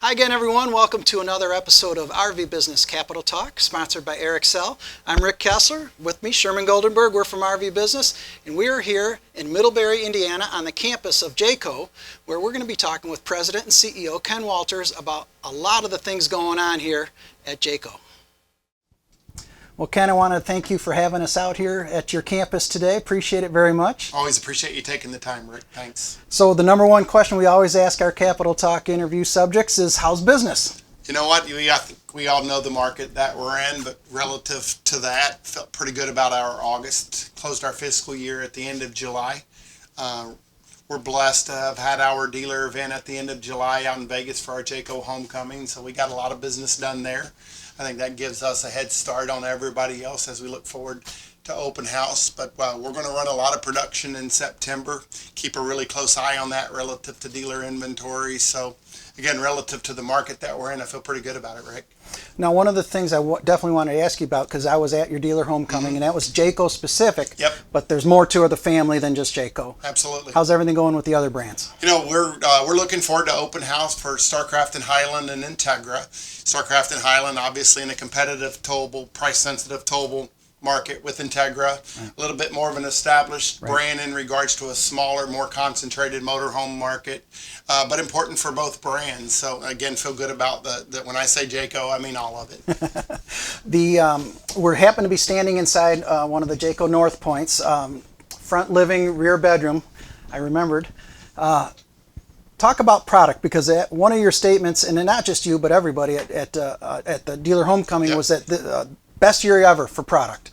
Hi again, everyone. Welcome to another episode of RVBusiness Capitol Talk, sponsored by Excel. I'm Rick Kessler. With me, Sherm and Goldenberg. We're from RV Business, and we are here in Middlebury, Indiana, on the campus of Jayco, where we're going to be talking with President and CEO Ken Walters about a lot of the things going on here at Jayco. Well, Ken, I want to thank you for having us out here at your campus today. Appreciate it very much. Always appreciate you taking the time, Rick. Thanks. So the number one question we always ask our Capitol Talk interview subjects is, how's business? You know what? I think we all know the market that we're in, but relative to that, felt pretty good about our August. Closed our fiscal year at the end of July. We're blessed to have had our dealer event at the end of July out in Vegas for our Jayco homecoming, so we got a lot of business done there. I think that gives us a head start on everybody else as we look forward to open house. But we're going to run a lot of production in September. Keep a really close eye on that relative to dealer inventory. So again, relative to the market that we're in, I feel pretty good about it, Rick. Now, one of the things I definitely wanted to ask you about, because I was at your dealer homecoming, and that was Jayco specific. Yep. But there's more to the family than just Jayco. Absolutely. How's everything going with the other brands? You know, we're looking forward to open house for StarCraft and Highland and Integra. StarCraft and Highland, obviously in a competitive towable, price-sensitive towable market with Integra, a little bit more of an established brand in regards to a smaller, more concentrated motorhome market, but important for both brands. So again, feel good about the when I say Jayco, I mean all of it. We happen to be standing inside one of the Jayco North Points, front living, rear bedroom. I remembered. Talk about product, because one of your statements, and not just you, but everybody at the dealer homecoming, was that the best year ever for product.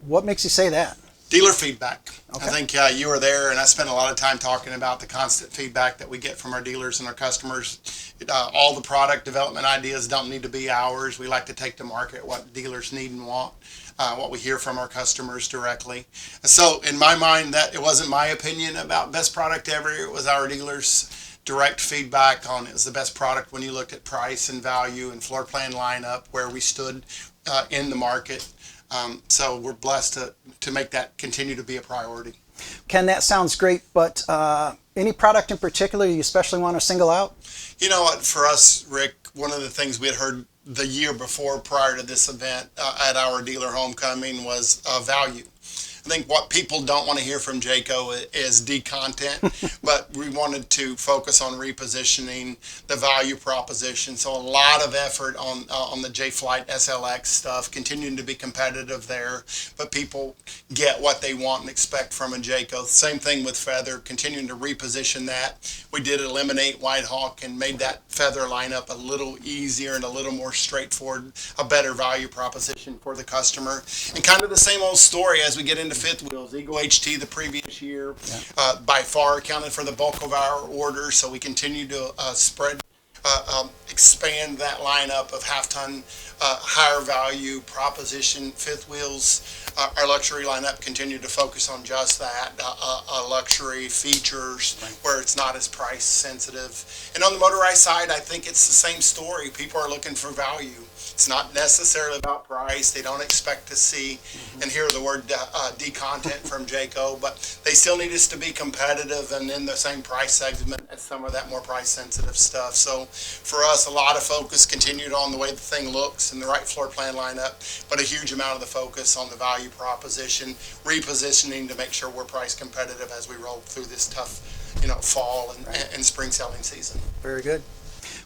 What makes you say that? Dealer feedback. Okay. I think you were there, and I spent a lot of time talking about the constant feedback that we get from our dealers and our customers. All the product development ideas don't need to be ours. We like to take to market what dealers need and want, what we hear from our customers directly. So in my mind, that it wasn't my opinion about best product ever. It was our dealers' direct feedback on it was the best product when you looked at price and value and floor plan lineup, where we stood in the market. So we're blessed to make that continue to be a priority. Ken, that sounds great, but any product in particular you especially want to single out? You know what, for us, Rick, one of the things we had heard the year before prior to this event at our dealer homecoming was value. I think what people don't want to hear from Jayco is decontent, but we wanted to focus on repositioning the value proposition. So a lot of effort on the J-Flight SLX stuff, continuing to be competitive there, but people get what they want and expect from a Jayco. Same thing with Feather, continuing to reposition that. We did eliminate White Hawk and made that Feather lineup a little easier and a little more straightforward, a better value proposition for the customer. And kind of the same old story as we get into fifth wheels. Eagle HT the previous year by far accounted for the bulk of our orders, so we continue to expand that lineup of half-ton higher value proposition fifth wheels. Our luxury lineup continued to focus on just that, luxury features where it's not as price sensitive. And on the motorized side, I think it's the same story. People are looking for value. It's not necessarily about price. They don't expect to see and hear the word decontent from Jayco, but they still need us to be competitive and in the same price segment as some of that more price sensitive stuff. So for us, a lot of focus continued on the way the thing looks and the right floor plan lineup, but a huge amount of the focus on the value proposition, repositioning to make sure we're price competitive as we roll through this tough, fall and spring selling season. Very good.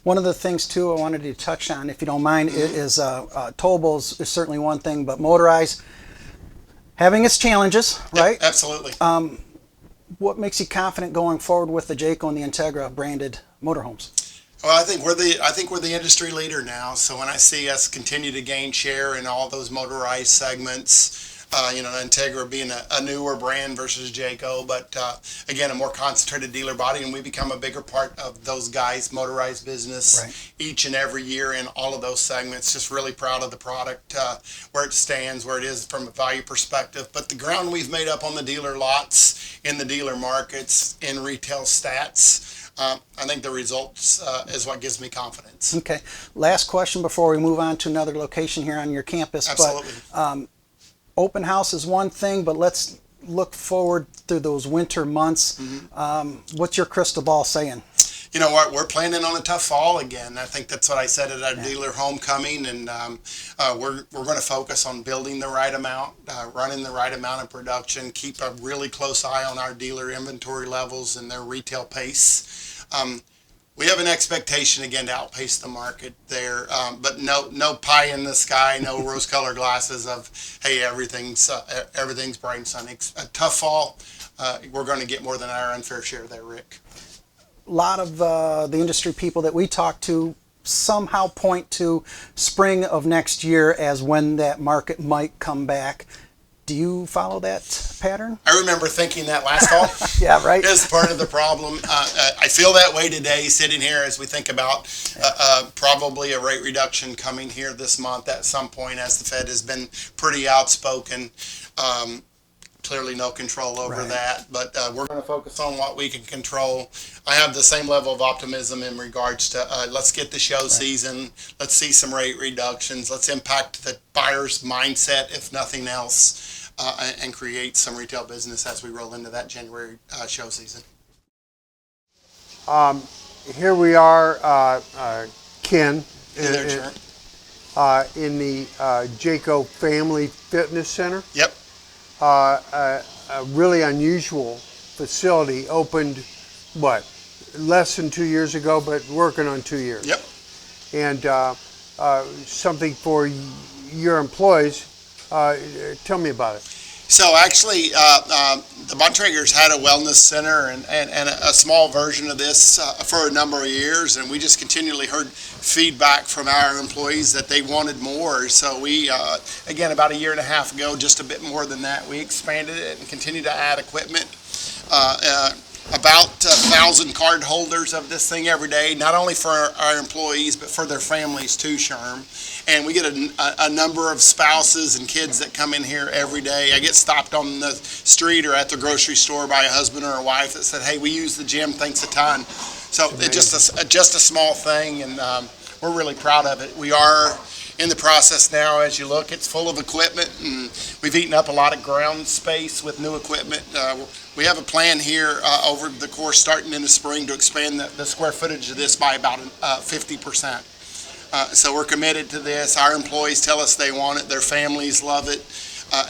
One of the things, too, I wanted to touch on, if you don't mind, is towables is certainly one thing, but motorized having its challenges, right? Yeah, absolutely. What makes you confident going forward with the Jayco and the Integra branded motorhomes? Well, I think we're the industry leader now. So when I see us continue to gain share in all those motorized segments, Integra being a newer brand versus Jayco, but again, a more concentrated dealer body, and we become a bigger part of those guys' motorized business each and every year in all of those segments. Just really proud of the product, where it stands, where it is from a value perspective. But the ground we've made up on the dealer lots, in the dealer markets, in retail stats, I think the results is what gives me confidence. Okay. Last question before we move on to another location here on your campus. Absolutely. But, open house is one thing, but let's look forward through those winter months. What's your crystal ball saying? You know what? We're planning on a tough fall again. I think that's what I said at our dealer homecoming, and we're going to focus on building the right amount, running the right amount of production, keep a really close eye on our dealer inventory levels and their retail pace. We have an expectation again to outpace the market there, but no pie in the sky, no rose-colored glasses of hey everything's bright and sunny. A tough fall. We're going to get more than our unfair share there, Rick. A lot of the industry people that we talk to somehow point to spring of next year as when that market might come back. Do you follow that pattern? I remember thinking that last fall. Yeah, right. Is part of the problem. I feel that way today, sitting here as we think about probably a rate reduction coming here this month at some point, as the Fed has been pretty outspoken. Clearly no control over that, but we're going to focus on what we can control. I have the same level of optimism in regards to let's get the show season, let's see some rate reductions, let's impact the buyer's mindset if nothing else, and create some retail business as we roll into that January show season. Here we are, Ken, Hey there, Sherm. in the Jayco Family Fitness Center. Yep. A really unusual facility, opened, what, less than 2 years ago, but working on 2 years. Yep. And something for your employees. Tell me about it. So actually, the Bontrager's had a wellness center and a small version of this for a number of years, and we just continually heard feedback from our employees that they wanted more. So we, again, about a year and a half ago, just a bit more than that, we expanded it and continued to add equipment. About 1,000 card holders of this thing every day, not only for our employees, but for their families too, Sherm. And we get a number of spouses and kids that come in here every day. I get stopped on the street or at the grocery store by a husband or a wife that said, hey, we use the gym, thanks a ton. So it's just a small thing, and we're really proud of it. We are in the process now. As you look, it's full of equipment, and we've eaten up a lot of ground space with new equipment. We have a plan here over the course starting in the spring to expand the square footage of this by about 50%. So we're committed to this. Our employees tell us they want it, their families love it,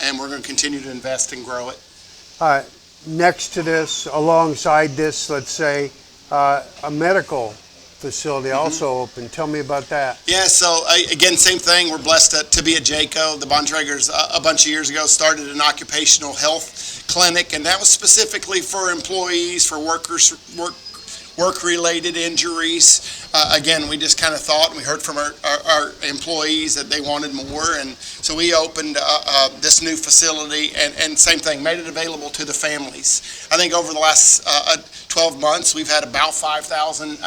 and we're going to continue to invest and grow it. Next to this, alongside this, let's say, a medical facility also open. Tell me about that. Yeah, so again, same thing. We're blessed to be at Jayco. The Bontrager's a bunch of years ago started an occupational health clinic, and that was specifically for employees, for workers, work-related injuries. Again, we just kind of thought, and we heard from our employees that they wanted more, and so we opened this new facility, and same thing, made it available to the families. I think over the last 12 months, we've had about 5,000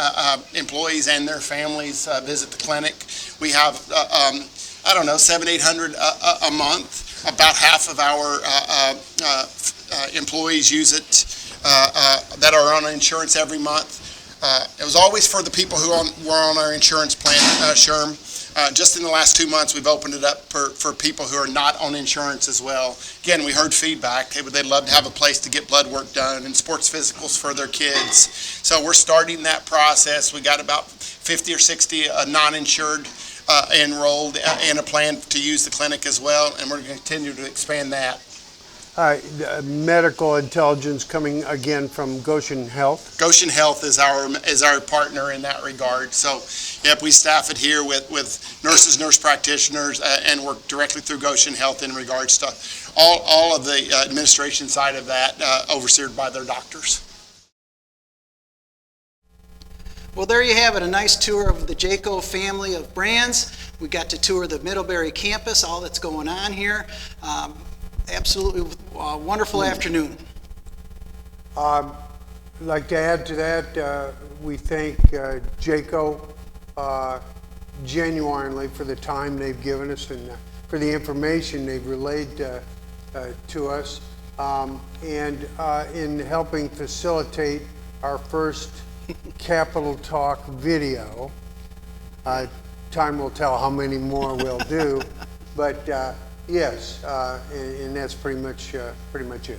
employees and their families visit the clinic. We have, 700-800 a month. About half of our employees use it that are on insurance every month. It was always for the people who were on our insurance plan, Sherm. Just in the last 2 months, we've opened it up for people who are not on insurance as well. Again, we heard feedback. They'd love to have a place to get blood work done and sports physicals for their kids. So we're starting that process. We got about 50 or 60 non-insured enrolled in a plan to use the clinic as well, and we're going to continue to expand that. Medical intelligence coming again from Goshen Health. Goshen Health is our partner in that regard. So, yep, we staff it here with nurses, nurse practitioners, and work directly through Goshen Health in regards to all of the administration side of that, overseen by their doctors. Well, there you have it, a nice tour of the Jayco family of brands. We got to tour the Middlebury campus, all that's going on here. Absolutely wonderful afternoon. I'd like to add to that, we thank Jayco genuinely for the time they've given us and for the information they've relayed to us, and in helping facilitate our first Capitol Talk video. Time will tell how many more we'll do, but yes, and that's pretty much it.